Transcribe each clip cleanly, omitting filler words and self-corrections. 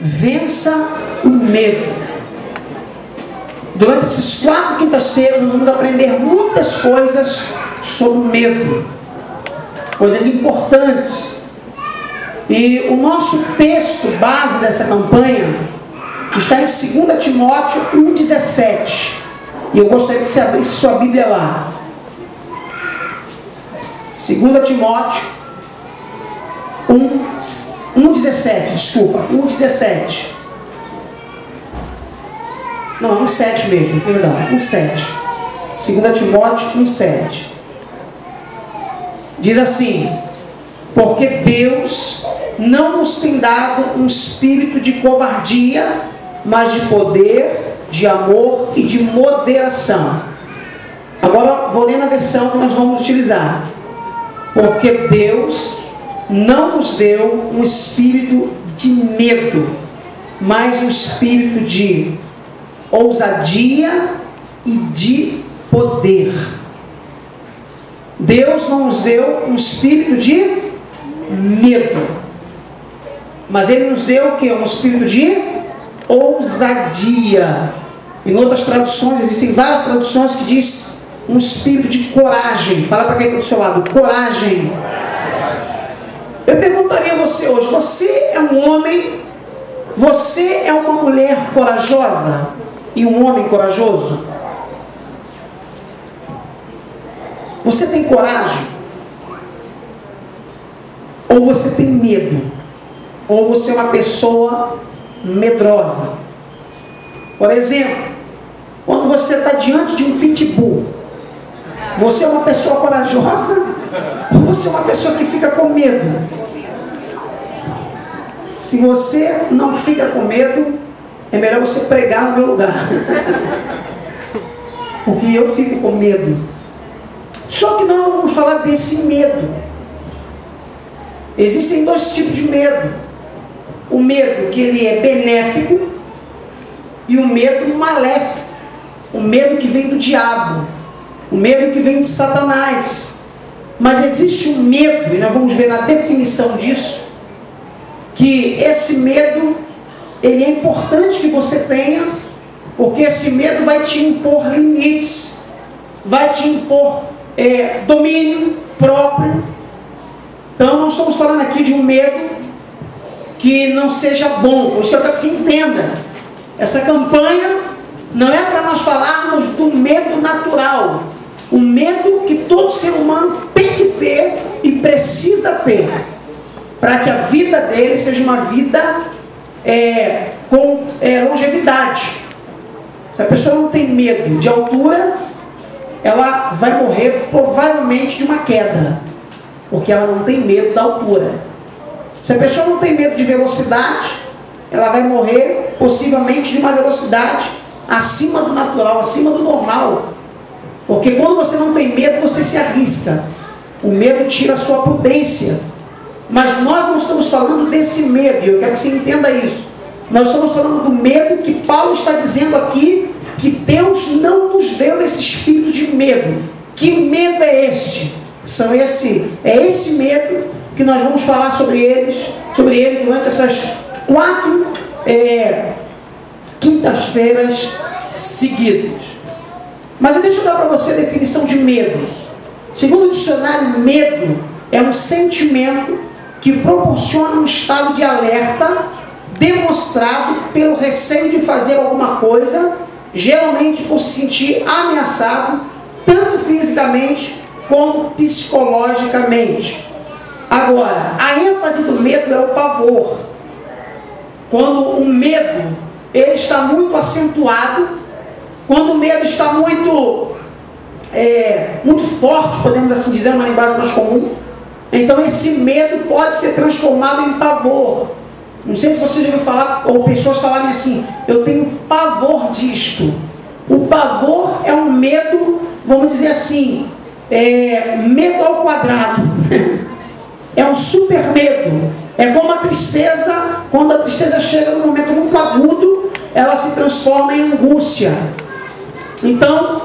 Vença o medo. Durante essas 4 quintas-feiras nós vamos aprender muitas coisas sobre o medo, coisas importantes. E o nosso texto base dessa campanha está em 2 Timóteo 1,17. E eu gostaria que você abrisse sua Bíblia lá. 2 Timóteo 1,17, desculpa, 1,17. Não, 1,7 mesmo, perdão, 1,7. 2 Timóteo 1,7. Diz assim: porque Deus não nos tem dado um espírito de covardia, mas de poder, de amor e de moderação. Agora vou ler na versão que nós vamos utilizar. Porque Deus não nos deu um espírito de medo, mas um espírito de ousadia e de poder. Deus não nos deu um espírito de medo, mas Ele nos deu o que? Um espírito de ousadia. Em outras traduções, existem várias traduções que diz um espírito de coragem. Fala para quem está do seu lado: coragem. Eu perguntaria a você hoje: você é um homem, você é uma mulher corajosa e um homem corajoso? Você tem coragem? Ou você tem medo? Ou você é uma pessoa medrosa? Por exemplo, quando você está diante de um pitbull, você é uma pessoa corajosa ou você é uma pessoa que fica com medo? Se você não fica com medo, é melhor você pregar no meu lugar. Porque eu fico com medo. Só que nós não vamos falar desse medo. Existem 2 tipos de medo. O medo que ele é benéfico e o medo maléfico. O medo que vem do diabo. O medo que vem de Satanás. Mas existe um medo, e nós vamos ver na definição disso, que esse medo, ele é importante que você tenha, porque esse medo vai te impor limites, vai te impor domínio próprio. Então nós estamos falando aqui de um medo que não seja bom. Por isso que eu quero que você entenda, essa campanha não é para nós falarmos do medo natural, o medo que todo ser humano tem que ter e precisa ter, para que a vida dele seja uma vida com longevidade. Se a pessoa não tem medo de altura, ela vai morrer provavelmente de uma queda, porque ela não tem medo da altura. Se a pessoa não tem medo de velocidade, ela vai morrer possivelmente de uma velocidade acima do natural, acima do normal. Porque quando você não tem medo, você se arrisca. O medo tira a sua prudência. Mas nós não estamos falando desse medo, e eu quero que você entenda isso. Nós estamos falando do medo que Paulo está dizendo aqui, que Deus não nos deu esse espírito de medo. Que medo é esse? É esse medo que nós vamos falar sobre ele durante essas 4 quintas-feiras seguidas. Mas deixa eu dar para você a definição de medo. Segundo o dicionário, medo é um sentimento que proporciona um estado de alerta demonstrado pelo receio de fazer alguma coisa, geralmente por se sentir ameaçado, tanto fisicamente como psicologicamente. Agora, a ênfase do medo é o pavor. Quando o medo ele está muito acentuado, quando o medo está muito forte, podemos assim dizer, uma linguagem mais comum, então esse medo pode ser transformado em pavor. Não sei se você já ouviu falar, ou pessoas falarem assim: eu tenho pavor disto. O pavor é um medo, vamos dizer assim, medo ao quadrado. É um super medo. É como a tristeza, quando a tristeza chega num momento muito agudo, ela se transforma em angústia. Então,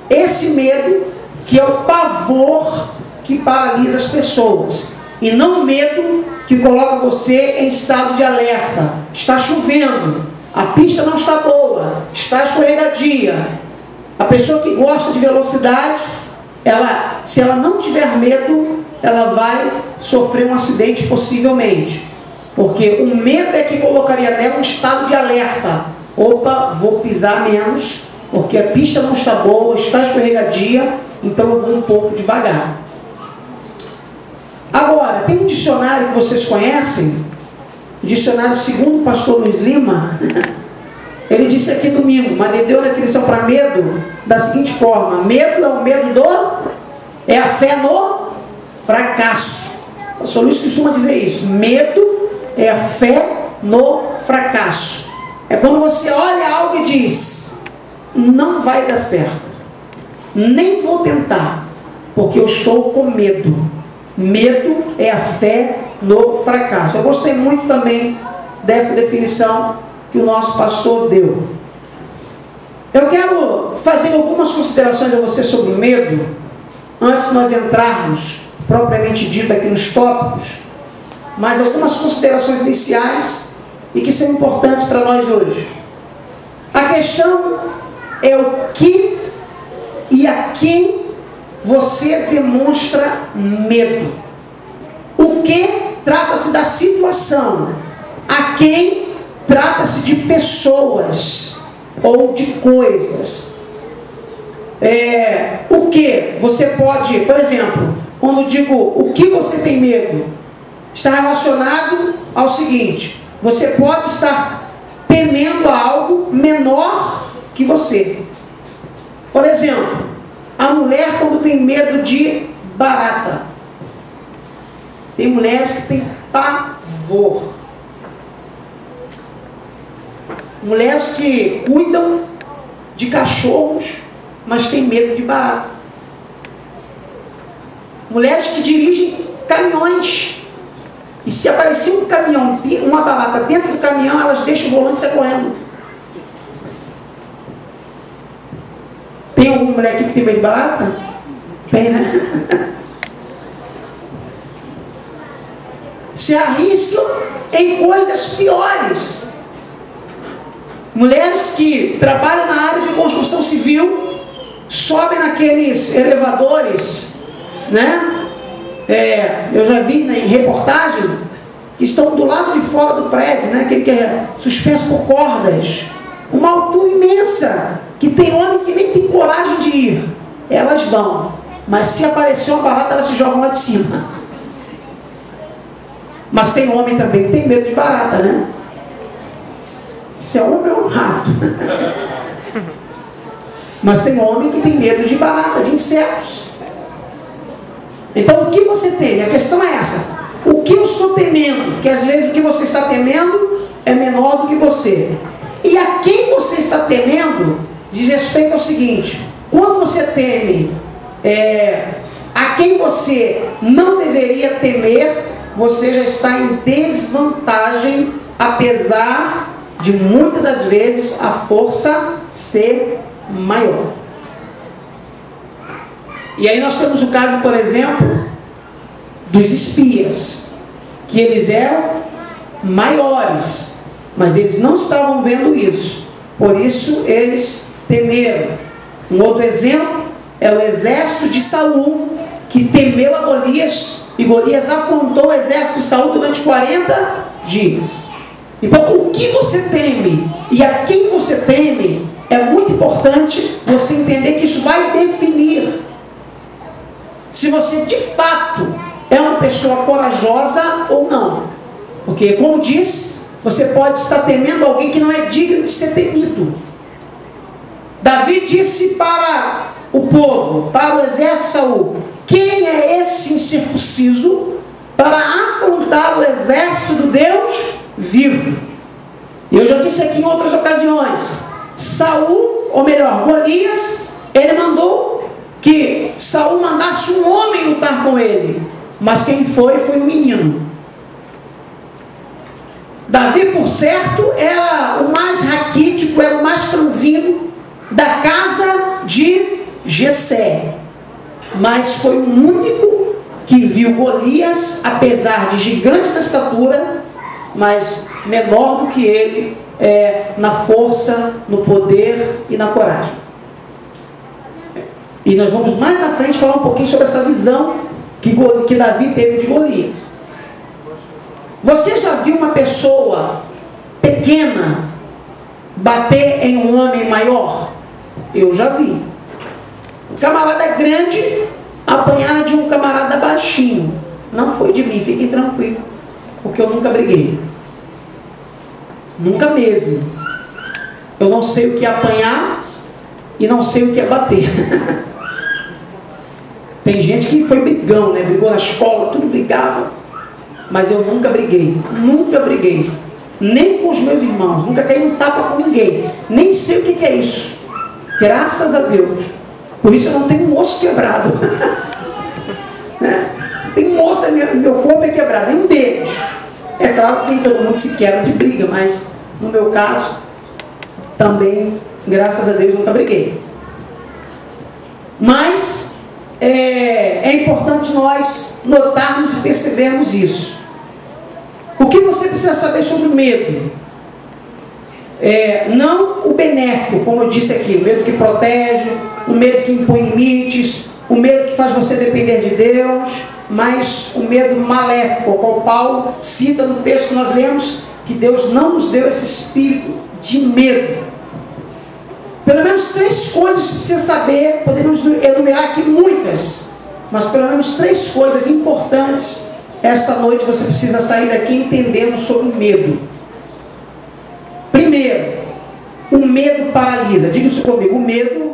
esse medo, que é o pavor que paralisa as pessoas, e não o medo que coloca você em estado de alerta. Está chovendo, a pista não está boa, está escorregadia. A pessoa que gosta de velocidade, se ela não tiver medo, ela vai sofrer um acidente possivelmente. Porque o medo é que colocaria nela um estado de alerta. Opa, vou pisar menos, porque a pista não está boa, está escorregadia, então eu vou um pouco devagar. Agora, tem um dicionário que vocês conhecem, o dicionário segundo o pastor Luiz Lima. Ele disse aqui domingo, mas ele deu a definição para medo da seguinte forma: medo é o medo é a fé no fracasso. O pastor Luiz costuma dizer isso: medo é a fé no fracasso. É quando você olha algo e diz: não vai dar certo, nem vou tentar, porque eu estou com medo. Medo é a fé no fracasso. Eu gostei muito também dessa definição que o nosso pastor deu. Eu quero fazer algumas considerações a você sobre o medo, antes de nós entrarmos propriamente dito aqui nos tópicos, mas algumas considerações iniciais e que são importantes para nós hoje. A questão é o que e a quem você demonstra medo. O que trata-se da situação, a quem trata-se de pessoas ou de coisas. O que você pode, por exemplo, quando digo o que você tem medo, está relacionado ao seguinte: você pode estar temendo algo menor que você. Por exemplo, a mulher quando tem medo de barata. Tem mulheres que têm pavor. Mulheres que cuidam de cachorros, mas têm medo de barata. Mulheres que dirigem caminhões. E se aparecer um caminhão, uma barata dentro do caminhão, elas deixam o volante e saem correndo. Tem alguma mulher aqui que tem medo de barata? Tem, né? Se arriscam em coisas piores. Mulheres que trabalham na área de construção civil, sobem naqueles elevadores, né? Eu já vi em reportagem que estão do lado de fora do prédio, né? Aquele que é suspenso por cordas, uma altura imensa, que tem homem que nem tem coragem de ir. Elas vão, mas se aparecer uma barata, elas se jogam lá de cima. Mas tem homem também que tem medo de barata, né? Se é homem ou um rato. Mas tem homem que tem medo de barata, de insetos. Então o que você teme? A questão é essa: o que eu estou temendo? Porque às vezes o que você está temendo é menor do que você. E a quem você está temendo diz respeito ao seguinte: quando você teme a quem você não deveria temer, você já está em desvantagem, apesar de muitas das vezes a força ser maior. E aí nós temos o caso, por exemplo, dos espias, que eles eram maiores, mas eles não estavam vendo isso, por isso eles temeram. Um outro exemplo é o exército de Saul, que temeu a Golias, e Golias afrontou o exército de Saul durante 40 dias. Então, o que você teme e a quem você teme, é muito importante você entender que isso vai definir se você de fato é uma pessoa corajosa ou não. Porque, como disse, você pode estar temendo alguém que não é digno de ser temido. Davi disse para o povo, para o exército de Saul: quem é esse incircunciso para afrontar o exército do Deus vivo? Eu já disse aqui em outras ocasiões, Saul, ou melhor, Golias, ele mandou que Saul mandasse um homem lutar com ele, mas quem foi um menino. Davi, por certo, era o mais raquítico, era o mais franzino da casa de Jessé, mas foi o único que viu Golias, apesar de gigante da estatura, mas menor do que ele na força, no poder e na coragem. E nós vamos mais na frente falar um pouquinho sobre essa visão que Davi teve de Golias. Você já viu uma pessoa pequena bater em um homem maior? Eu já vi. Um camarada grande apanhar de um camarada baixinho. Não foi de mim, fiquem tranquilos, porque eu nunca briguei. Nunca mesmo. Eu não sei o que é apanhar e não sei o que é bater. Tem gente que foi brigão, né? Brigou na escola, tudo brigava. Mas eu nunca briguei. Nunca briguei. Nem com os meus irmãos. Nunca caí um tapa com ninguém. Nem sei o que é isso. Graças a Deus. Por isso eu não tenho um osso quebrado. Tem um osso, meu corpo é quebrado. Nem um deles. É claro que nem todo mundo se quebra de briga. Mas no meu caso, também, graças a Deus, nunca briguei. Mas é importante nós notarmos e percebermos isso. O que você precisa saber sobre o medo? Não o benéfico, como eu disse aqui, o medo que protege, o medo que impõe limites, o medo que faz você depender de Deus, mas o medo maléfico, ao qual Paulo cita no texto que nós lemos, que Deus não nos deu esse espírito de medo. Pelo menos 3 coisas que você precisa saber, podemos enumerar aqui muitas, mas pelo menos 3 coisas importantes. Esta noite você precisa sair daqui entendendo sobre o medo. Primeiro, o medo paralisa. Diga isso comigo, o medo